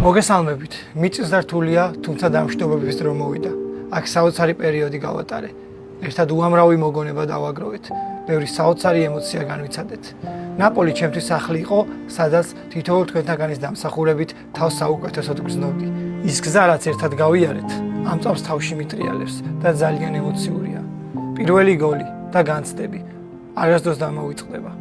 მოგესალმებით. მიწის და რთულია, თუმცა დამშვიდობების დრო მოვიდა. აქ საოცარი პერიოდი გავატარე. ერთად უამრავი მოგონება დავაგროვეთ. ბევრი საოცარი ემოცია განვიცადეთ. ნაპოლი ჩემთვის სახლი იყო, სადაც თითოეულ თქვენთაგანის დამსახურებით თავს საუკეთესოდ გრძნობდი. ის გზა, რაც ერთად გავიარეთ, ამ წამს თავში მიტრიალებს და ძალიან ემოციურია. პირველი გოლი და განცდები არასდროს დამოვიწყდება.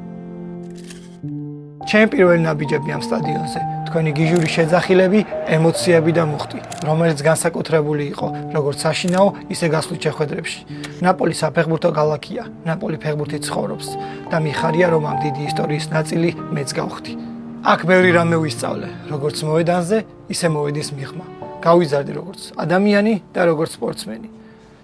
ჩემი პირველი ნაბიჯები ამ სტადიონზე, თქვენი გიჟური შეძახილები, ემოციები და მუხტი, რომელიც განსაკუთრებული იყო, როგორც საშინაო, ისე გასვლით შეხვედრებში. ნაპოლი საფეხბურთო ქალაქია, ნაპოლი ფეხბურთით ცხოვრობს და მიხარია, რომ ამ დიდი ისტორიის ნაწილი მეც გავხდი. აქ ბევრი რამე ვისწავლე, როგორც მოედანზე, ისე მოედის მიღმა. გავიზარდე როგორც ადამიანი და როგორც სპორტსმენი.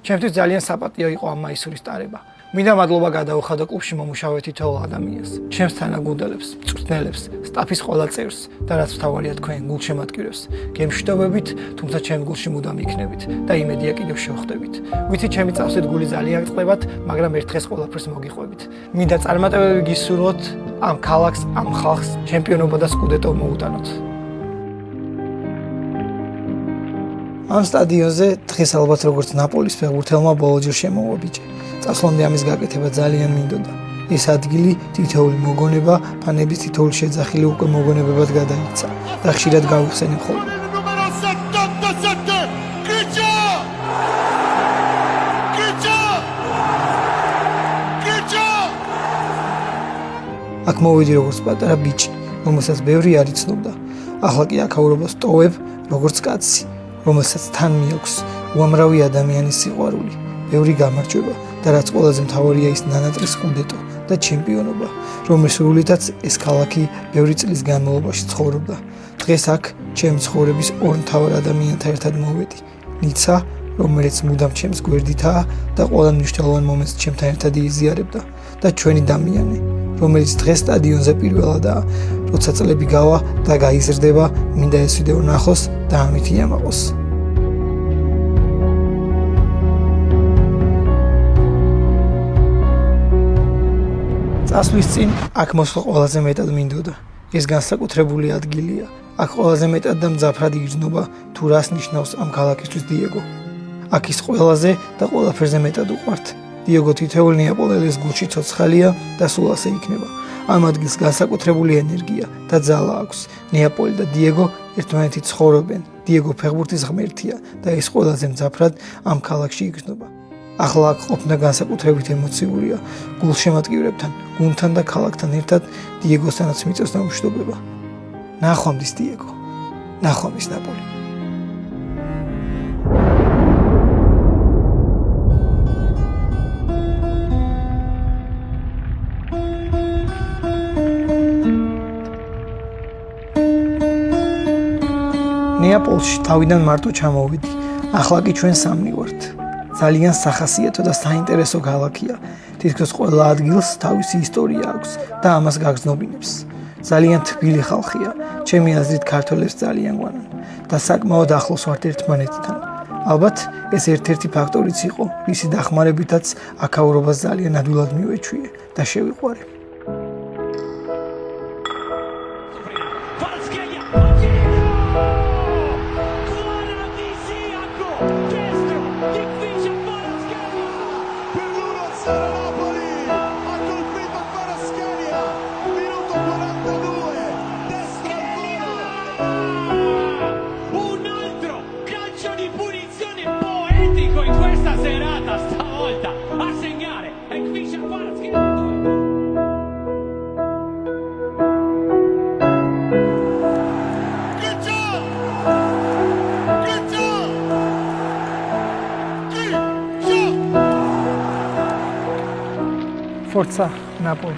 ჩემთვის ძალიან საპატიო იყო ამ მაისურის ტარება. მინდა მადლობა გადაუხადო კლუბში მომუშავე თითოეულ ადამიანს, ჩემს თანაგუნდელებს, მწვრთნელებს, სტაფის ყველა წევრს და რაც მთავარია თქვენ გულშემატკივრებს. გემშვიდობებით, თუმცა ჩემ გულში მუდამ იქნებით და იმედია კიდევ შევხვდებით. ვიცი, ჩემი წავსეთ გული ძალიან გწყდებათ, მაგრამ ერთ დღეს ყველაფერს მოგიყვებით. მინდა წარმატებები გისურვოთ ამ ქალაქს, ამ ხალხს, ჩემპიონობა და სკუდეტო მოუტანოთ. ამ სტადიონზე დღეს ალბათ როგორც ნაპოლის ფეხბურთელმა ბოლოჯერ შემოვაბიჭე. წასვლამდე ამის გაკეთება ძალიან მინდოდა. ეს ადგილი, თითოეული მოგონება, ფანების თითოეული შეძახილი უკვე მოგონებებად გადაიქცა და ხშირად გავიხსენებ ხოლმე. აქ მოვიდი როგორც პატარა ბიჭი, რომელსაც ბევრი არ იცნობდა. ახლა კი აქაურობას ტოვებ როგორც კაცი, რომელსაც თან მიაქვს უამრავი ადამიანის სიყვარული, ბევრი გამარჯვება და რაც ყველაზე მთავარია ის ნანატრის სკუდეტო და ჩემპიონობა, რომლის სრულითაც ეს ქალაქი ბევრი წლის განმავლობაში ცხოვრობდა. დღეს აქ ჩემი ცხოვრების ორ მთავარ ადამიანთან ერთად მოვედი. ნიცა, რომელიც მუდამ ჩემს გვერდითაა და ყველა მნიშვნელოვან მომენტს ჩემთან ერთად იზიარებდა და ჩვენი დამიანე, რომელიც დღეს სტადიონზე პირველადაა, როცა წლები გავა და გაიზრდება, მინდა ეს ვიდეო ნახოს და ამით იამაყოს. წასვლის წინ აქ მოსვლა ყველაზე მეტად მინდოდა. ეს განსაკუთრებული ადგილია. აქ ყველაზე მეტად და მძაფრად იგრძნობა თუ რას ნიშნავს ამ ქალაქისთვის დიეგო. აქ ის ყველაზე და ყველაფერზე მეტად უყვართ. დიეგო თითოეულ ნეაპოლელის გულში ცოცხალია და სულ ასე იქნება. ამ ადგილს განსაკუთრებული ენერგია და ძალა აქვს. ნეაპოლი და დიეგო ერთმანეთით ცხოვრობენ. დიეგო ფეხბურთის ღმერთია და ეს ყველაზე მძაფრად ამ ქალაქში იგრძნობა. ახლა აქ ყოფნა განსაკუთრებით ემოციურია. გულშემატკივრებთან, გუნდთან და ქალაქთან ერთად დიეგოსთანაც მიწევს დამშვიდობება. ნახვამდის დიეგო, ნახვამდის ნაპოლი. ნეაპოლში თავიდან მარტო ჩამოვიდი. ახლა კი ჩვენ სამნი ვართ. ძალიან სახასიათო და საინტერესო ქალაქია. თითქოს ყველა ადგილს თავისი ისტორია აქვს და ამას გაგრძნობინებს. ძალიან თბილი ხალხია. ჩემი აზრით ქართველებს ძალიან გვანან და საკმაოდ ახლოს ვართ ერთმანეთთან. ალბათ ეს ერთ-ერთი ფაქტორიც იყო, ისი დახმარებითაც აქაურობას ძალიან ადვილად მივეჩვიე და შევიყვარე. Forza Napoli.